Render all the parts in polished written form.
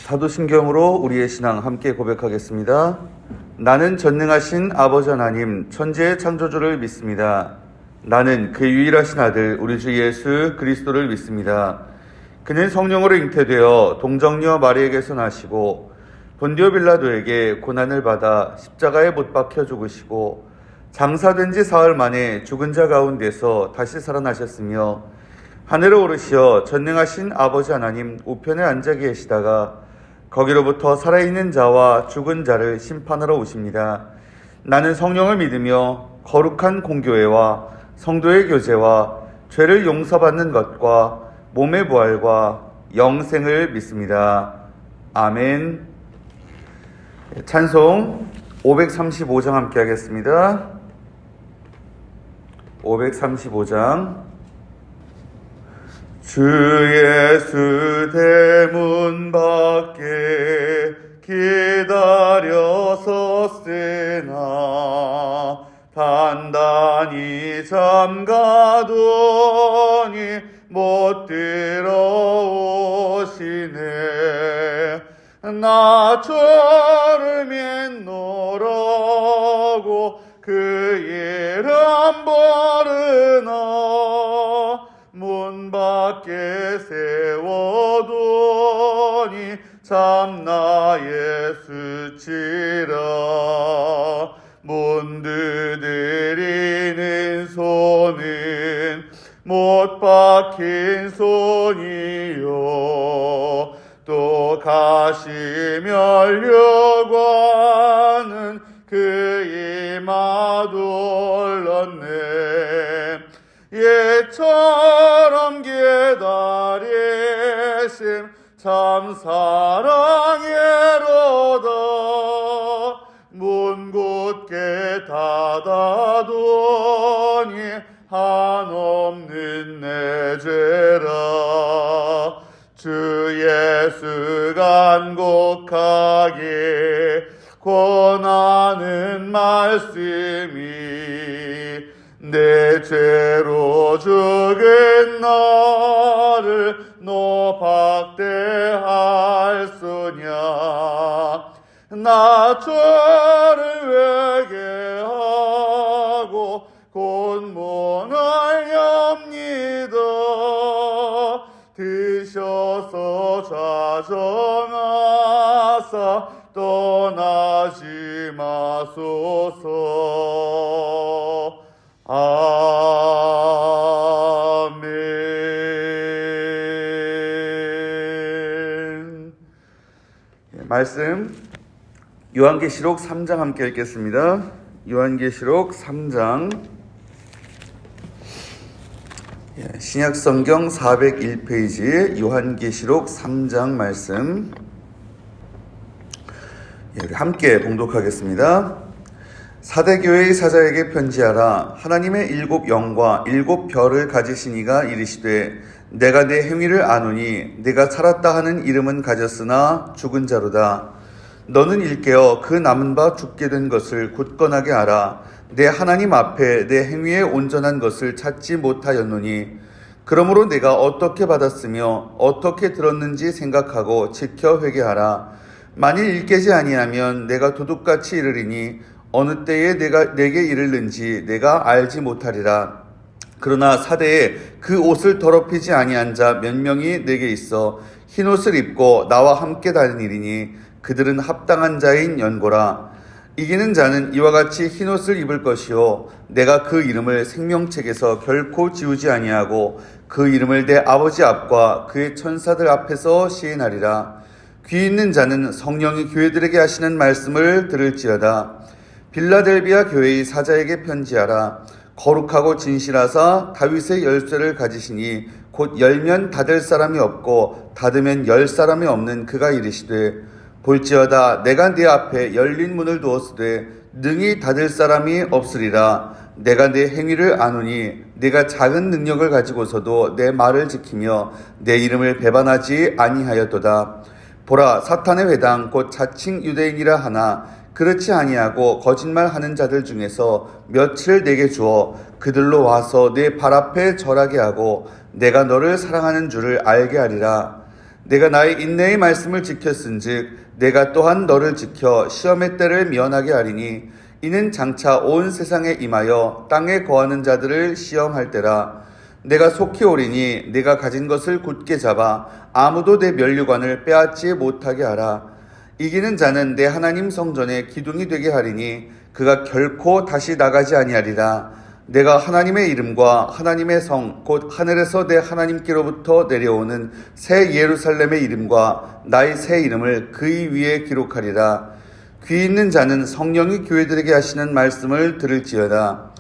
사도신경으로 우리의 신앙 함께 고백하겠습니다. 나는 전능하신 아버지 하나님 천지의 창조주를 믿습니다. 나는 그 유일하신 아들 우리 주 예수 그리스도를 믿습니다. 그는 성령으로 잉태되어 동정녀 마리에게서 나시고 본디오 빌라도에게 고난을 받아 십자가에 못 박혀 죽으시고 장사된 지 사흘 만에 죽은 자 가운데서 다시 살아나셨으며 하늘에 오르시어 전능하신 아버지 하나님 우편에 앉아 계시다가 거기로부터 살아있는 자와 죽은 자를 심판하러 오십니다. 나는 성령을 믿으며 거룩한 공교회와 성도의 교제와 죄를 용서받는 것과 몸의 부활과 영생을 믿습니다. 아멘. 찬송 535장 함께 하겠습니다. 535장. 주 예수 대문 밖에 기다려 섰으나 단단히 잠가더니 못 들어오시네. 나 저를 맺노라고 그 이름 부르나 문 밖에 세워두니 참나 예수치라. 문 두드리는 손은 못 박힌 손이요 또 가시 멸려고 하는 그 이마도 올랐네. 예처럼 기다리심 참 사랑이로다. 문 곧게 닫아두니 한없는 내 죄라. 주 예수 간곡하게 권하는 말씀이 내 죄로 죽은 나를 노박대할 소냐. 나 죄를 회개하고 곤문을 엽니다. 드셔서 좌정하사 떠나지 마소서. 아멘. 말씀 요한계시록 3장 함께 읽겠습니다. 요한계시록 3장 신약성경 401페이지 요한계시록 3장 말씀 함께 봉독하겠습니다. 사대교회의 사자에게 편지하라. 하나님의 7 영과 7 별을 가지신 이가 이르시되 내가 내 행위를 아노니 내가 살았다 하는 이름은 가졌으나 죽은 자로다. 너는 일깨어 그 남은 바 죽게 된 것을 굳건하게 알아. 내 하나님 앞에 내 행위의 온전한 것을 찾지 못하였노니 그러므로 내가 어떻게 받았으며 어떻게 들었는지 생각하고 지켜 회개하라. 만일 일깨지 아니하면 내가 도둑같이 이르리니 어느 때에 내가 내게 이르는지 내가 알지 못하리라. 그러나 사대에 그 옷을 더럽히지 아니한 자 몇 명이 내게 있어 흰옷을 입고 나와 함께 다니리니 그들은 합당한 자인 연고라. 이기는 자는 이와 같이 흰옷을 입을 것이요 내가 그 이름을 생명책에서 결코 지우지 아니하고 그 이름을 내 아버지 앞과 그의 천사들 앞에서 시인하리라. 귀 있는 자는 성령이 교회들에게 하시는 말씀을 들을지어다. 빌라델비아 교회의 사자에게 편지하라. 거룩하고 진실하사 다윗의 열쇠를 가지시니 곧 열면 닫을 사람이 없고 닫으면 열 사람이 없는 그가 이르시되 볼지어다 내가 네 앞에 열린 문을 두었으되 능히 닫을 사람이 없으리라. 내가 내 행위를 아노니 네가 작은 능력을 가지고서도 내 말을 지키며 내 이름을 배반하지 아니하였도다. 보라 사탄의 회당 곧 자칭 유대인이라 하나 그렇지 아니하고 거짓말하는 자들 중에서 며칠 내게 주어 그들로 와서 내 발 앞에 절하게 하고 내가 너를 사랑하는 줄을 알게 하리라. 내가 나의 인내의 말씀을 지켰은즉 내가 또한 너를 지켜 시험의 때를 면하게 하리니 이는 장차 온 세상에 임하여 땅에 거하는 자들을 시험할 때라. 내가 속히 오리니 내가 가진 것을 굳게 잡아 아무도 내 면류관을 빼앗지 못하게 하라. 이기는 자는 내 하나님 성전의 기둥이 되게 하리니 그가 결코 다시 나가지 아니하리라. 내가 하나님의 이름과 하나님의 성 곧 하늘에서 내 하나님께로부터 내려오는 새 예루살렘의 이름과 나의 새 이름을 그의 위에 기록하리라. 귀 있는 자는 성령이 교회들에게 하시는 말씀을 들을지어다.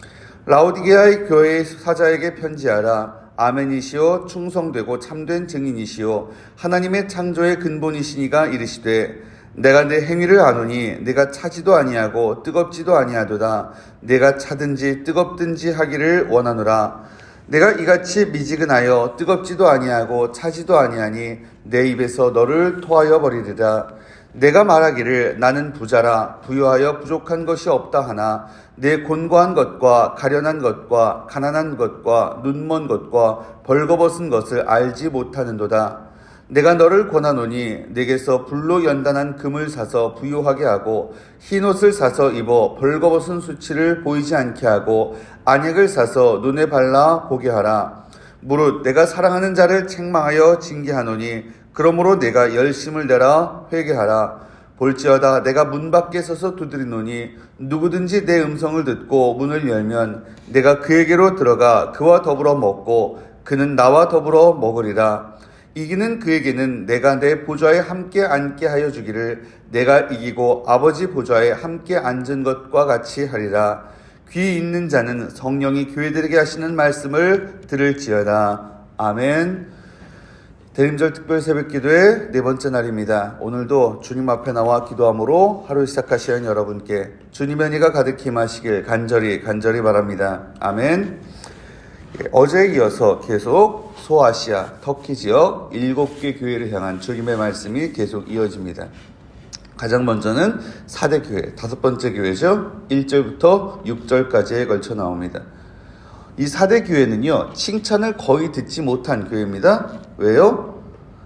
라오디게아의 교회의 사자에게 편지하라. 아멘이시오 충성되고 참된 증인이시오 하나님의 창조의 근본이시니가 이르시되 내가 내 행위를 아노니 내가 차지도 아니하고 뜨겁지도 아니하도다. 내가 차든지 뜨겁든지 하기를 원하노라. 내가 이같이 미지근하여 뜨겁지도 아니하고 차지도 아니하니 내 입에서 너를 토하여 버리리라. 내가 말하기를 나는 부자라 부유하여 부족한 것이 없다 하나 내 곤고한 것과 가련한 것과 가난한 것과 눈먼 것과 벌거벗은 것을 알지 못하는도다. 내가 너를 권하노니 내게서 불로 연단한 금을 사서 부유하게 하고 흰옷을 사서 입어 벌거벗은 수치를 보이지 않게 하고 안약을 사서 눈에 발라 보게 하라. 무릇 내가 사랑하는 자를 책망하여 징계하노니 그러므로 내가 열심을 내라 회개하라. 볼지어다 내가 문 밖에 서서 두드리노니 누구든지 내 음성을 듣고 문을 열면 내가 그에게로 들어가 그와 더불어 먹고 그는 나와 더불어 먹으리라. 이기는 그에게는 내가 내 보좌에 함께 앉게 하여 주기를 내가 이기고 아버지 보좌에 함께 앉은 것과 같이 하리라. 귀 있는 자는 성령이 교회들에게 하시는 말씀을 들을지어다. 아멘. 대림절 특별 새벽 기도의 네 번째 날입니다. 오늘도 주님 앞에 나와 기도함으로 하루 시작하시는 여러분께 주님의 은혜가 가득히 임하시길 간절히 바랍니다. 아멘. 어제에 이어서 계속 소아시아, 터키 지역 7개 교회를 향한 주님의 말씀이 계속 이어집니다. 가장 먼저는 4대 교회, 5번째 교회죠. 1절부터 6절까지에 걸쳐 나옵니다. 이 4대 교회는요, 칭찬을 거의 듣지 못한 교회입니다. 왜요?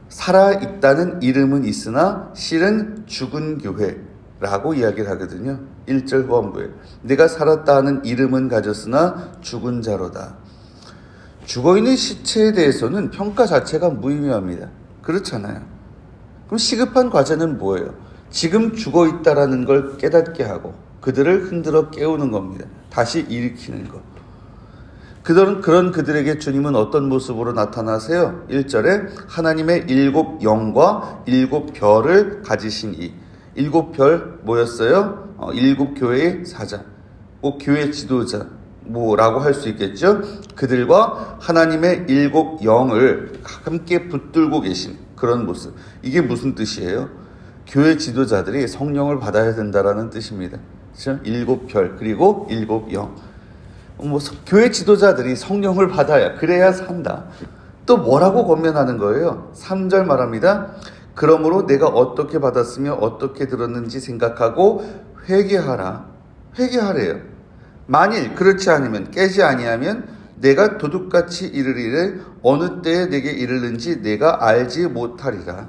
살아있다는 이름은 있으나 실은 죽은 교회라고 이야기를 하거든요. 1절 후반부에 내가 살았다 하는 이름은 가졌으나 죽은 자로다. 죽어있는 시체에 대해서는 평가 자체가 무의미합니다. 그렇잖아요. 그럼 시급한 과제는 뭐예요? 지금 죽어있다라는 걸 깨닫게 하고 그들을 흔들어 깨우는 겁니다. 다시 일으키는 것. 그런 그들에게 주님은 어떤 모습으로 나타나세요? 1절에 하나님의 7 영과 7 별을 가지신 이 7별 뭐였어요? 7 교회의 사자, 꼭 교회 지도자 뭐라고 할 수 있겠죠? 그들과 하나님의 7 영을 함께 붙들고 계신 그런 모습. 이게 무슨 뜻이에요? 교회 지도자들이 성령을 받아야 된다라는 뜻입니다. 그렇죠? 7 별 그리고 7 영. 교회 지도자들이 성령을 받아야 그래야 산다. 또 뭐라고 권면하는 거예요? 3절 말합니다. 그러므로 내가 어떻게 받았으며 어떻게 들었는지 생각하고 회개하라. 회개하래요. 만일 그렇지 않으면 깨지 아니하면 내가 도둑같이 이르리를 어느 때에 내게 이르는지 내가 알지 못하리라.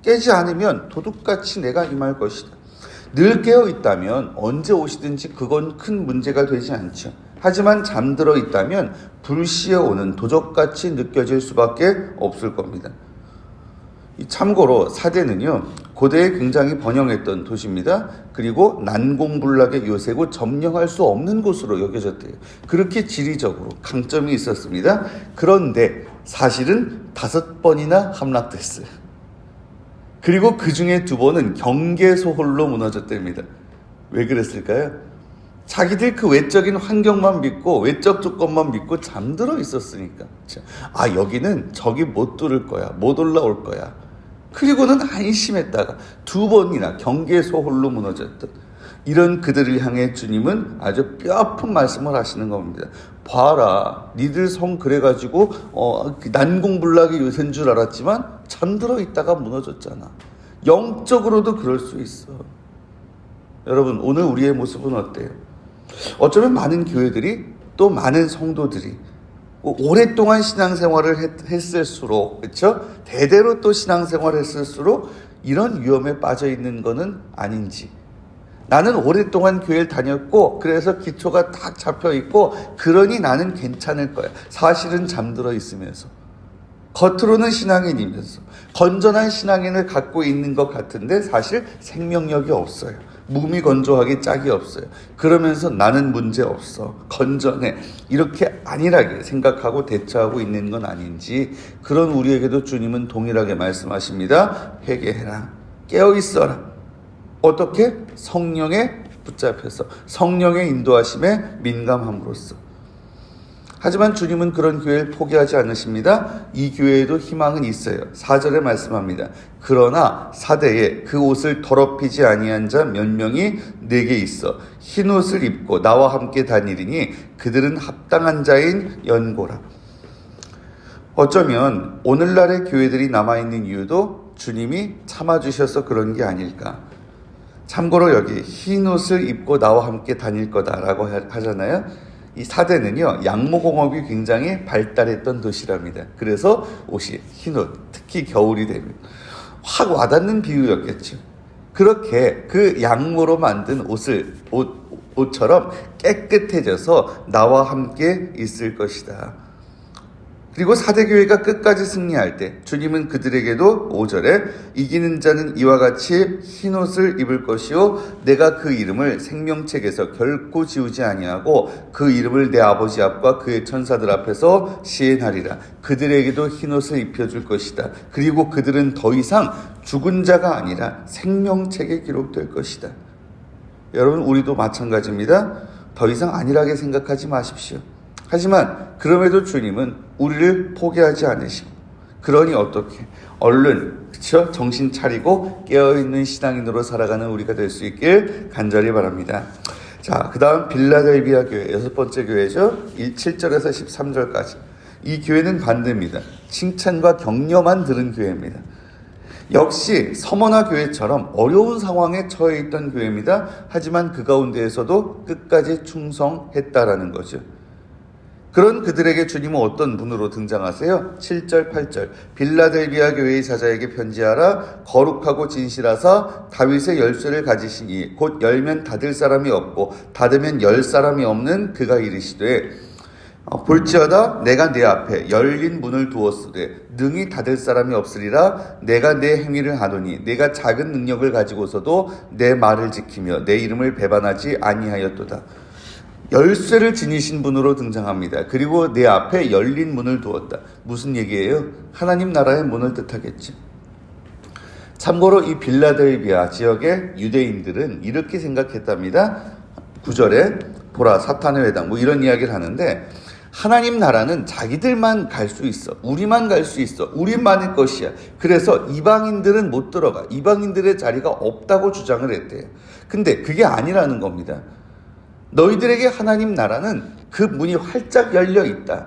깨지 않으면 도둑같이 내가 임할 것이다. 늘 깨어 있다면 언제 오시든지 그건 큰 문제가 되지 않죠. 하지만 잠들어 있다면 불시에 오는 도적같이 느껴질 수밖에 없을 겁니다. 참고로 사대는요, 고대에 굉장히 번영했던 도시입니다. 그리고 난공불락의 요새고 점령할 수 없는 곳으로 여겨졌대요. 그렇게 지리적으로 강점이 있었습니다. 그런데 사실은 5번이나 함락됐어요. 그리고 그 중에 2번은 경계소홀로 무너졌답니다. 왜 그랬을까요? 자기들 그 외적인 환경만 믿고 외적 조건만 믿고 잠들어 있었으니까. 아, 여기는 적이 못 뚫을 거야, 못 올라올 거야. 그리고는 안심했다가 2번이나 경계소홀로 무너졌던 이런 그들을 향해 주님은 아주 뼈아픈 말씀을 하시는 겁니다. 봐라, 니들 성 그래가지고 난공불락의 요새인 줄 알았지만 잠들어 있다가 무너졌잖아. 영적으로도 그럴 수 있어. 여러분, 오늘 우리의 모습은 어때요? 어쩌면 많은 교회들이 또 많은 성도들이 오랫동안 신앙생활을 했을수록, 그렇죠? 대대로 또 신앙생활을 했을수록 이런 위험에 빠져 있는 거는 아닌지. 나는 오랫동안 교회를 다녔고 그래서 기초가 딱 잡혀 있고 그러니 나는 괜찮을 거야. 사실은 잠들어 있으면서 겉으로는 신앙인이면서 건전한 신앙인을 갖고 있는 것 같은데 사실 생명력이 없어요. 몸이 건조하게 짝이 없어요. 그러면서 나는 문제 없어, 건전해, 이렇게 안일하게 생각하고 대처하고 있는 건 아닌지, 그런 우리에게도 주님은 동일하게 말씀하십니다. 회개해라, 깨어있어라. 어떻게? 성령에 붙잡혀서, 성령의 인도하심에 민감함으로써. 하지만 주님은 그런 교회를 포기하지 않으십니다. 이 교회에도 희망은 있어요. 4절에 말씀합니다. 그러나 사대에 그 옷을 더럽히지 아니한 자 몇 명이 내게 있어 흰 옷을 입고 나와 함께 다니리니 그들은 합당한 자인 연고라. 어쩌면 오늘날의 교회들이 남아있는 이유도 주님이 참아주셔서 그런 게 아닐까. 참고로 여기 흰 옷을 입고 나와 함께 다닐 거다라고 하잖아요. 이 사대는요, 양모공업이 굉장히 발달했던 도시랍니다. 그래서 옷이 흰옷, 특히 겨울이 되면 확 와닿는 비유였겠죠. 그렇게 그 양모로 만든 옷처럼 깨끗해져서 나와 함께 있을 것이다. 그리고 사대교회가 끝까지 승리할 때 주님은 그들에게도 5절에 이기는 자는 이와 같이 흰옷을 입을 것이요 내가 그 이름을 생명책에서 결코 지우지 아니하고 그 이름을 내 아버지 앞과 그의 천사들 앞에서 시인하리라. 그들에게도 흰옷을 입혀줄 것이다. 그리고 그들은 더 이상 죽은 자가 아니라 생명책에 기록될 것이다. 여러분, 우리도 마찬가지입니다. 더 이상 안일하게 생각하지 마십시오. 하지만 그럼에도 주님은 우리를 포기하지 않으시고, 그러니 어떻게 얼른 그쵸? 정신 차리고 깨어있는 신앙인으로 살아가는 우리가 될 수 있길 간절히 바랍니다. 자, 그 다음 빌라델비아 교회, 6번째 교회죠. 7절에서 13절까지. 이 교회는 반대입니다. 칭찬과 격려만 들은 교회입니다. 역시 서머나 교회처럼 어려운 상황에 처해 있던 교회입니다. 하지만 그 가운데에서도 끝까지 충성했다라는 거죠. 그런 그들에게 주님은 어떤 분으로 등장하세요? 7절, 8절. 빌라델비아 교회의 사자에게 편지하라. 거룩하고 진실하사 다윗의 열쇠를 가지시니 곧 열면 닫을 사람이 없고 닫으면 열 사람이 없는 그가 이르시되 볼지어다 내가 내 앞에 열린 문을 두었으되 능히 닫을 사람이 없으리라. 내가 내 행위를 하노니 내가 작은 능력을 가지고서도 내 말을 지키며 내 이름을 배반하지 아니하였도다. 열쇠를 지니신 분으로 등장합니다. 그리고 내 앞에 열린 문을 두었다. 무슨 얘기예요? 하나님 나라의 문을 뜻하겠죠. 참고로 이 빌라델비아 지역의 유대인들은 이렇게 생각했답니다. 9절에 보라 사탄의 회당 뭐 이런 이야기를 하는데, 하나님 나라는 자기들만 갈 수 있어. 우리만 갈 수 있어. 우리만의 것이야. 그래서 이방인들은 못 들어가. 이방인들의 자리가 없다고 주장을 했대요. 근데 그게 아니라는 겁니다. 너희들에게 하나님 나라는 그 문이 활짝 열려 있다.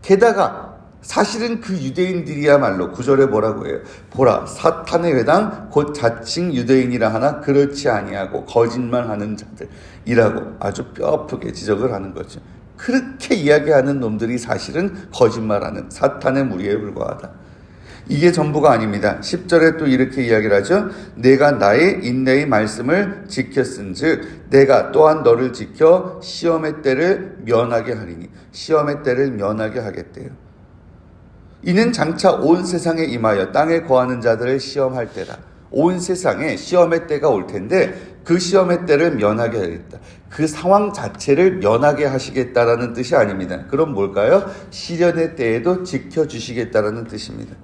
게다가 사실은 그 유대인들이야말로 9절에 뭐라고 해요? 보라 사탄의 회당 곧 자칭 유대인이라 하나 그렇지 아니하고 거짓말하는 자들이라고 아주 뼈아프게 지적을 하는 거죠. 그렇게 이야기하는 놈들이 사실은 거짓말하는 사탄의 무리에 불과하다. 이게 전부가 아닙니다. 10절에 또 이렇게 이야기를 하죠. 내가 나의 인내의 말씀을 지켰은즉 내가 또한 너를 지켜 시험의 때를 면하게 하리니. 시험의 때를 면하게 하겠대요. 이는 장차 온 세상에 임하여 땅에 거하는 자들을 시험할 때다. 온 세상에 시험의 때가 올 텐데 그 시험의 때를 면하게 하겠다. 그 상황 자체를 면하게 하시겠다라는 뜻이 아닙니다. 그럼 뭘까요? 시련의 때에도 지켜주시겠다라는 뜻입니다.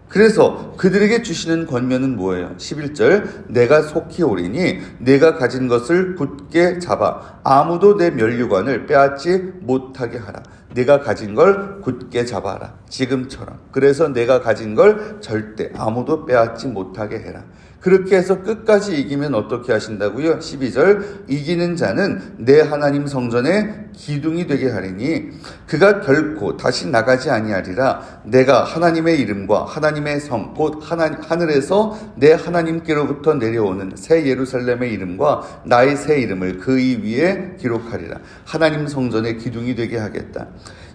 그래서 그들에게 주시는 권면은 뭐예요? 11절 내가 속히 오리니 내가 가진 것을 굳게 잡아 아무도 내 면류관을 빼앗지 못하게 하라. 내가 가진 걸 굳게 잡아라. 지금처럼. 그래서 내가 가진 걸 절대 아무도 빼앗지 못하게 해라. 그렇게 해서 끝까지 이기면 어떻게 하신다고요? 12절 이기는 자는 내 하나님 성전의 기둥이 되게 하리니 그가 결코 다시 나가지 아니하리라. 내가 하나님의 이름과 하나님의 성 곧 하늘에서 내 하나님께로부터 내려오는 새 예루살렘의 이름과 나의 새 이름을 그 이 위에 기록하리라. 하나님 성전의 기둥이 되게 하겠다.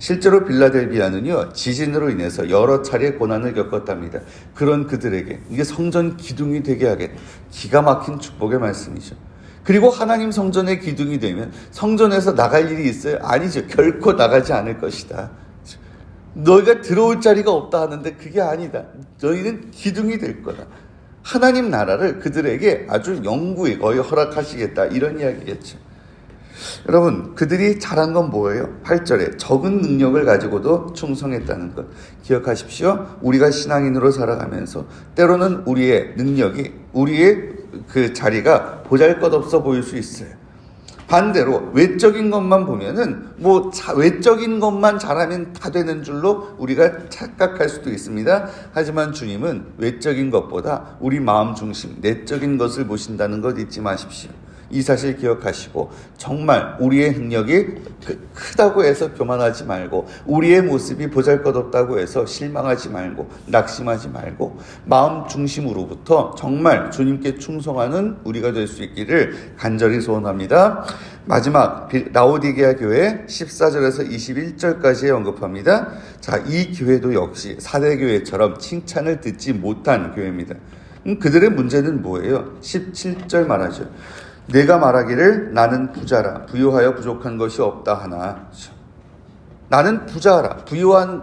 실제로 빌라델비아는요, 지진으로 인해서 여러 차례 고난을 겪었답니다. 그런 그들에게 이게 성전 기둥이 되게 하겠다. 기가 막힌 축복의 말씀이죠. 그리고 하나님 성전의 기둥이 되면 성전에서 나갈 일이 있어요? 아니죠. 결코 나가지 않을 것이다. 너희가 들어올 자리가 없다 하는데 그게 아니다. 너희는 기둥이 될 거다. 하나님 나라를 그들에게 아주 영구히 거의 허락하시겠다. 이런 이야기겠죠. 여러분, 그들이 잘한 건 뭐예요? 8절에 적은 능력을 가지고도 충성했다는 것 기억하십시오. 우리가 신앙인으로 살아가면서 때로는 우리의 능력이, 우리의 그 자리가 보잘것없어 보일 수 있어요. 반대로 외적인 것만 보면은 외적인 것만 잘하면 다 되는 줄로 우리가 착각할 수도 있습니다. 하지만 주님은 외적인 것보다 우리 마음 중심, 내적인 것을 보신다는 것 잊지 마십시오. 이 사실 기억하시고 정말 우리의 능력이 크다고 해서 교만하지 말고, 우리의 모습이 보잘것없다고 해서 실망하지 말고 낙심하지 말고, 마음 중심으로부터 정말 주님께 충성하는 우리가 될 수 있기를 간절히 소원합니다. 마지막 라오디게아 교회 14절에서 21절까지 언급합니다. 자, 이 교회도 역시 4대 교회처럼 칭찬을 듣지 못한 교회입니다. 그들의 문제는 뭐예요? 17절 말하죠. 내가 말하기를 나는 부자라 부요하여 부족한 것이 없다 하나. 나는 부자라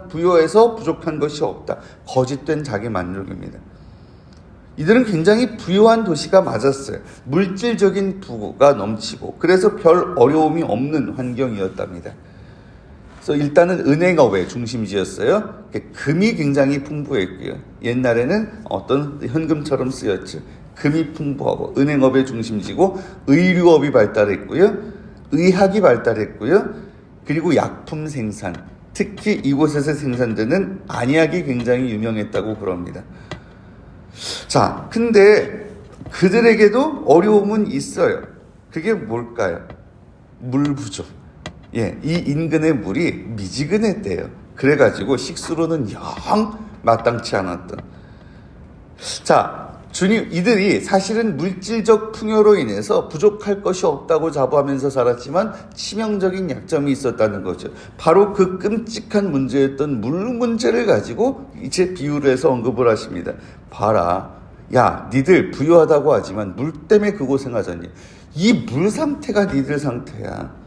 부요해서 부족한 것이 없다. 거짓된 자기 만족입니다. 이들은 굉장히 부유한 도시가 맞았어요. 물질적인 부가 넘치고 그래서 별 어려움이 없는 환경이었답니다. 그래서 일단은 은행업의 중심지였어요. 금이 굉장히 풍부했고요. 옛날에는 어떤 현금처럼 쓰였죠. 금이 풍부하고 은행업의 중심지고, 의류업이 발달했고요. 의학이 발달했고요. 그리고 약품 생산, 특히 이곳에서 생산되는 안약이 굉장히 유명했다고 그럽니다. 자, 근데 그들에게도 어려움은 있어요. 그게 뭘까요? 물 부족. 이 인근의 물이 미지근했대요. 그래가지고 식수로는 영 마땅치 않았던. 자, 이들이 사실은 물질적 풍요로 인해서 부족할 것이 없다고 자부하면서 살았지만 치명적인 약점이 있었다는 거죠. 바로 그 끔찍한 문제였던 물 문제를 가지고 이제 비유를 해서 언급을 하십니다. 봐라, 야, 니들 부유하다고 하지만 물 때문에 그 고생하잖니. 이 물 상태가 니들 상태야.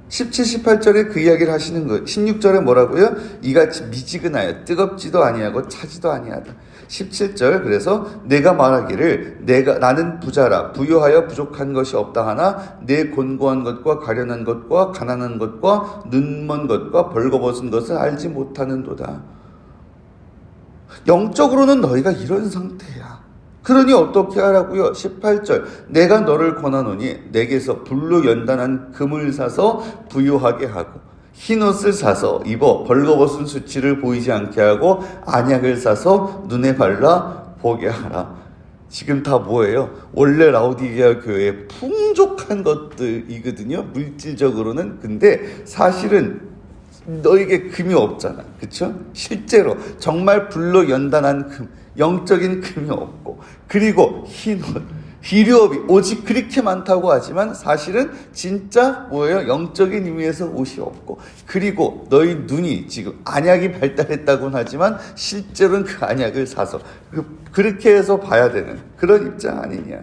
17, 18절에 그 이야기를 하시는 거예요. 16절에 뭐라고요? 이같이 미지근하여 뜨겁지도 아니하고 차지도 아니하다. 17절, 그래서 내가 말하기를 나는 부자라 부유하여 부족한 것이 없다 하나 내 곤고한 것과 가련한 것과 가난한 것과 눈먼 것과 벌거벗은 것을 알지 못하는도다. 영적으로는 너희가 이런 상태야. 그러니 어떻게 하라고요? 18절, 내가 너를 권하노니 내게서 불로 연단한 금을 사서 부유하게 하고 흰옷을 사서 입어 벌거벗은 수치를 보이지 않게 하고 안약을 사서 눈에 발라 보게 하라. 지금 다 뭐예요? 원래 라오디게아 교회에 풍족한 것들이거든요. 물질적으로는. 근데 사실은 너에게 금이 없잖아. 그쵸? 실제로 정말 불로 연단한 금, 영적인 금이 없고, 그리고 흰옷, 의류업이 오직 그렇게 많다고 하지만 사실은 진짜 뭐예요? 영적인 의미에서 옷이 없고, 그리고 너희 눈이 지금 안약이 발달했다고는 하지만 실제로는 그 안약을 사서 그렇게 해서 봐야 되는 그런 입장 아니냐.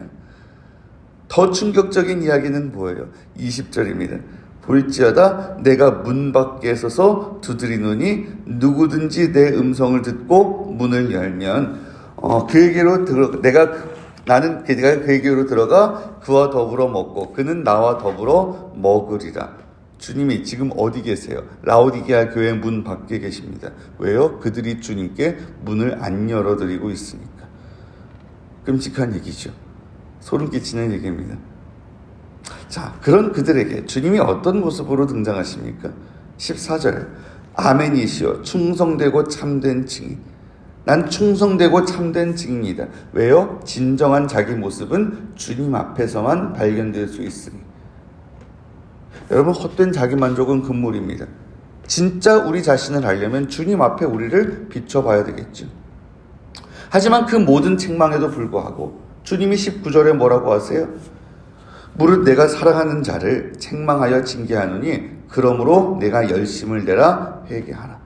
더 충격적인 이야기는 뭐예요? 20절입니다. 볼지어다 내가 문 밖에 서서 두드리노니 누구든지 내 음성을 듣고 문을 열면 그에게로 나는 그에게로 들어가 그와 더불어 먹고 그는 나와 더불어 먹으리라. 주님이 지금 어디 계세요? 라오디게아 교회 문 밖에 계십니다. 왜요? 그들이 주님께 문을 안 열어드리고 있으니까. 끔찍한 얘기죠. 소름 끼치는 얘기입니다. 자, 그런 그들에게 주님이 어떤 모습으로 등장하십니까? 14절, 아멘이시여 충성되고 참된 증인. 난 충성되고 참된 증인이다. 왜요? 진정한 자기 모습은 주님 앞에서만 발견될 수 있으니. 여러분, 헛된 자기 만족은 금물입니다. 진짜 우리 자신을 알려면 주님 앞에 우리를 비춰봐야 되겠죠. 하지만 그 모든 책망에도 불구하고 주님이 19절에 뭐라고 하세요? 무릇 내가 사랑하는 자를 책망하여 징계하노니 그러므로 내가 열심을 내라 회개하라.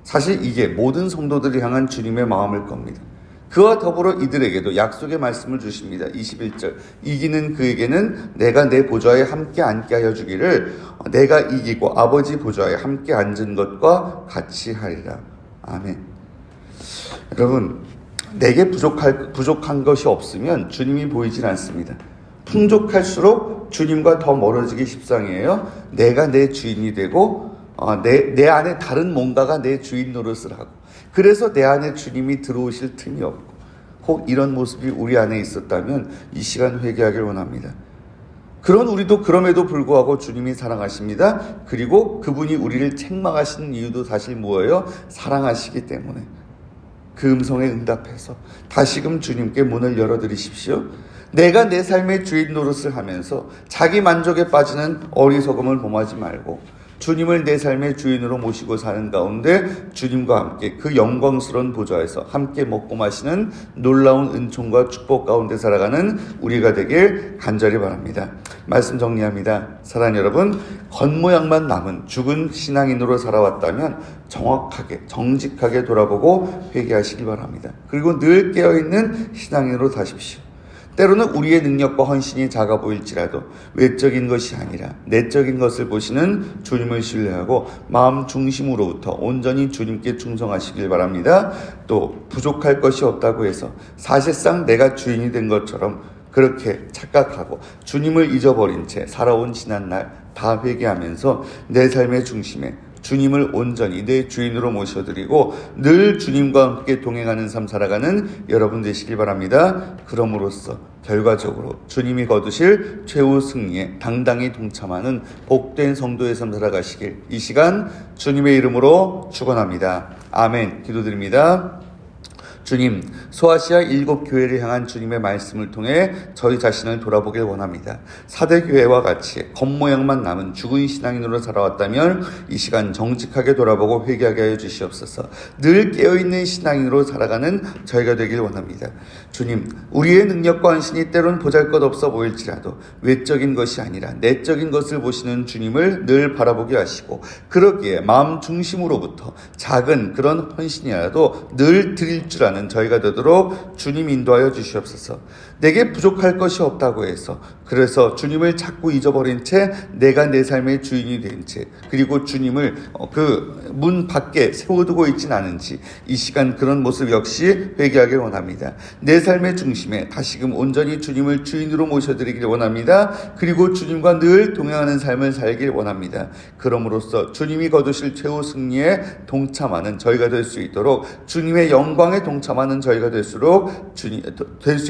사실 이게 모든 성도들을 향한 주님의 마음일 겁니다. 그와 더불어 이들에게도 약속의 말씀을 주십니다. 21절 이기는 그에게는 내가 내 보좌에 함께 앉게 하여 주기를 내가 이기고 아버지 보좌에 함께 앉은 것과 같이 하리라. 아멘. 여러분, 내게 부족한 것이 없으면 주님이 보이질 않습니다. 풍족할수록 주님과 더 멀어지기 십상이에요. 내가 내 주인이 되고 내 안에 다른 뭔가가 내 주인 노릇을 하고, 그래서 내 안에 주님이 들어오실 틈이 없고, 혹 이런 모습이 우리 안에 있었다면 이 시간 회개하길 원합니다. 그런 우리도 그럼에도 불구하고 주님이 사랑하십니다. 그리고 그분이 우리를 책망하시는 이유도 사실 뭐예요? 사랑하시기 때문에. 그 음성에 응답해서 다시금 주님께 문을 열어드리십시오. 내가 내 삶의 주인 노릇을 하면서 자기 만족에 빠지는 어리석음을 범하지 말고 주님을 내 삶의 주인으로 모시고 사는 가운데 주님과 함께 그 영광스러운 보좌에서 함께 먹고 마시는 놀라운 은총과 축복 가운데 살아가는 우리가 되길 간절히 바랍니다. 말씀 정리합니다. 사랑하는 여러분, 겉모양만 남은 죽은 신앙인으로 살아왔다면 정확하게 정직하게 돌아보고 회개하시기 바랍니다. 그리고 늘 깨어있는 신앙인으로 사십시오. 때로는 우리의 능력과 헌신이 작아 보일지라도 외적인 것이 아니라 내적인 것을 보시는 주님을 신뢰하고 마음 중심으로부터 온전히 주님께 충성하시길 바랍니다. 또 부족할 것이 없다고 해서 사실상 내가 주인이 된 것처럼 그렇게 착각하고 주님을 잊어버린 채 살아온 지난날 다 회개하면서 내 삶의 중심에 주님을 온전히 내 주인으로 모셔드리고 늘 주님과 함께 동행하는 삶 살아가는 여러분 되시길 바랍니다. 그럼으로써 결과적으로 주님이 거두실 최후 승리에 당당히 동참하는 복된 성도의 삶 살아가시길 이 시간 주님의 이름으로 축원합니다. 아멘. 기도드립니다. 주님, 소아시아 7교회를 향한 주님의 말씀을 통해 저희 자신을 돌아보길 원합니다. 사대교회와 같이 겉모양만 남은 죽은 신앙인으로 살아왔다면 이 시간 정직하게 돌아보고 회개하게 하여 주시옵소서. 늘 깨어있는 신앙인으로 살아가는 저희가 되길 원합니다. 주님, 우리의 능력과 헌신이 때론 보잘것없어 보일지라도 외적인 것이 아니라 내적인 것을 보시는 주님을 늘 바라보게 하시고, 그러기에 마음 중심으로부터 작은 그런 헌신이라도 늘 드릴 줄 아는 저희가 되도록 주님 인도하여 주시옵소서. 내게 부족할 것이 없다고 해서 그래서 주님을 자꾸 잊어버린 채 내가 내 삶의 주인이 된 채 그리고 주님을 그 문 밖에 세워두고 있진 않은지 이 시간 그런 모습 역시 회개하길 원합니다. 내 삶의 중심에 다시금 온전히 주님을 주인으로 모셔드리길 원합니다. 그리고 주님과 늘 동행하는 삶을 살길 원합니다. 그럼으로써 주님이 거두실 최후 승리에 동참하는 저희가 될 수 있도록, 주님의 영광에 동참하는 저희가 될 수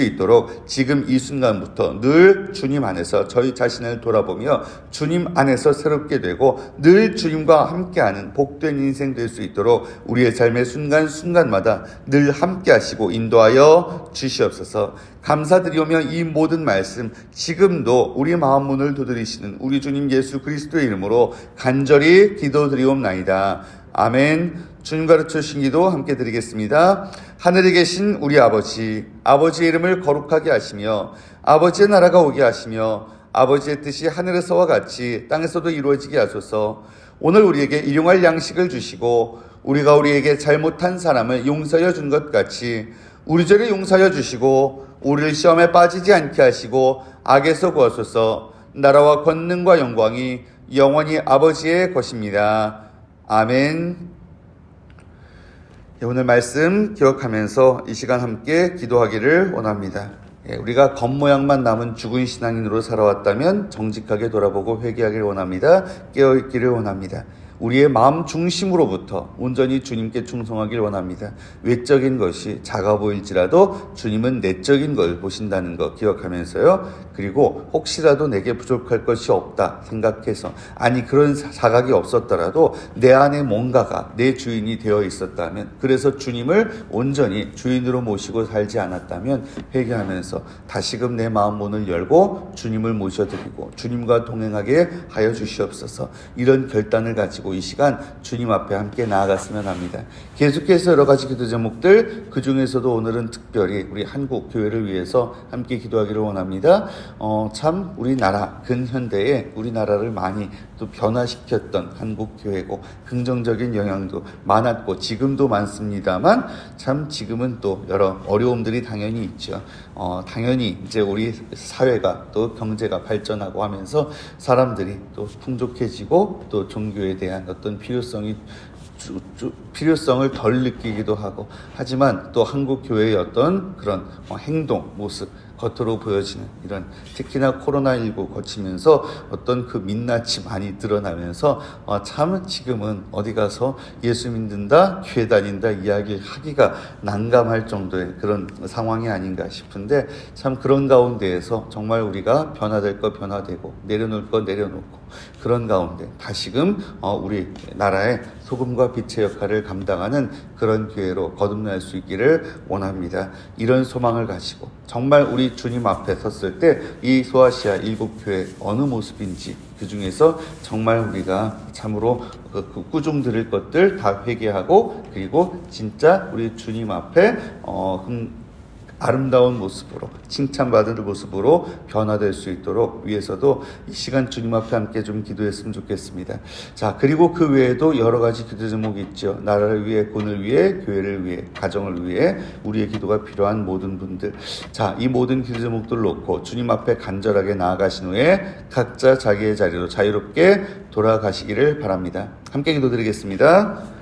있도록 지금 이 순간부터 늘 주님 안에서 저희 자신을 돌아보며 주님 안에서 새롭게 되고 늘 주님과 함께하는 복된 인생 될 수 있도록 우리의 삶의 순간순간마다 늘 함께 하시고 인도하여 주시옵소서. 감사드리오며 이 모든 말씀 지금도 우리 마음 문을 두드리시는 우리 주님 예수 그리스도의 이름으로 간절히 기도드리옵나이다. 아멘. 주님 가르쳐 주신 기도 함께 드리겠습니다. 하늘에 계신 우리 아버지, 아버지의 이름을 거룩하게 하시며 아버지의 나라가 오게 하시며 아버지의 뜻이 하늘에서와 같이 땅에서도 이루어지게 하소서. 오늘 우리에게 일용할 양식을 주시고 우리가 우리에게 잘못한 사람을 용서하여 준 것 같이 우리 죄를 용서하여 주시고 우리를 시험에 빠지지 않게 하시고 악에서 구하소서. 나라와 권능과 영광이 영원히 아버지의 것입니다. 아멘. 오늘 말씀 기억하면서 이 시간 함께 기도하기를 원합니다. 우리가 겉모양만 남은 죽은 신앙인으로 살아왔다면 정직하게 돌아보고 회개하기를 원합니다. 깨어있기를 원합니다. 우리의 마음 중심으로부터 온전히 주님께 충성하길 원합니다. 외적인 것이 작아 보일지라도 주님은 내적인 걸 보신다는 거 기억하면서요. 그리고 혹시라도 내게 부족할 것이 없다 생각해서, 아니 그런 자각이 없었더라도 내 안에 뭔가가 내 주인이 되어 있었다면, 그래서 주님을 온전히 주인으로 모시고 살지 않았다면 회개하면서 다시금 내 마음 문을 열고 주님을 모셔드리고 주님과 동행하게 하여 주시옵소서. 이런 결단을 가지고 가지고 이 시간 주님 앞에 함께 나아갔으면 합니다. 계속해서 여러 가지 기도 제목들, 그 중에서도 오늘은 특별히 우리 한국 교회를 위해서 함께 기도하기를 원합니다. 참 우리나라 근현대에 우리나라를 많이 또 변화시켰던 한국 교회고 긍정적인 영향도 많았고 지금도 많습니다만 참 지금은 또 여러 어려움들이 당연히 있죠. 당연히 이제 우리 사회가 또 경제가 발전하고 하면서 사람들이 또 풍족해지고 또 종교에 대한 어떤 필요성을 덜 느끼기도 하고 하지만 또 한국 교회의 어떤 그런 행동, 모습 겉으로 보여지는 이런 특히나 코로나19 거치면서 어떤 그 민낯이 많이 드러나면서 참 지금은 어디 가서 예수 믿는다, 교회 다닌다 이야기를 하기가 난감할 정도의 그런 상황이 아닌가 싶은데 참 그런 가운데에서 정말 우리가 변화될 거 변화되고 내려놓을 거 내려놓고 그런 가운데 다시금 우리 나라의 소금과 빛의 역할을 감당하는 그런 교회로 거듭날 수 있기를 원합니다. 이런 소망을 가지고 정말 우리 주님 앞에 섰을 때 이 소아시아 일곱교회 어느 모습인지 그 중에서 정말 우리가 참으로 그 꾸중 들을 것들 다 회개하고 그리고 진짜 우리 주님 앞에 아름다운 모습으로 칭찬받을 모습으로 변화될 수 있도록 위해서도 이 시간 주님 앞에 함께 좀 기도했으면 좋겠습니다. 자, 그리고 그 외에도 여러 가지 기도 제목이 있죠. 나라를 위해, 군을 위해, 교회를 위해, 가정을 위해 우리의 기도가 필요한 모든 분들. 자, 이 모든 기도 제목들을 놓고 주님 앞에 간절하게 나아가신 후에 각자 자기의 자리로 자유롭게 돌아가시기를 바랍니다. 함께 기도드리겠습니다.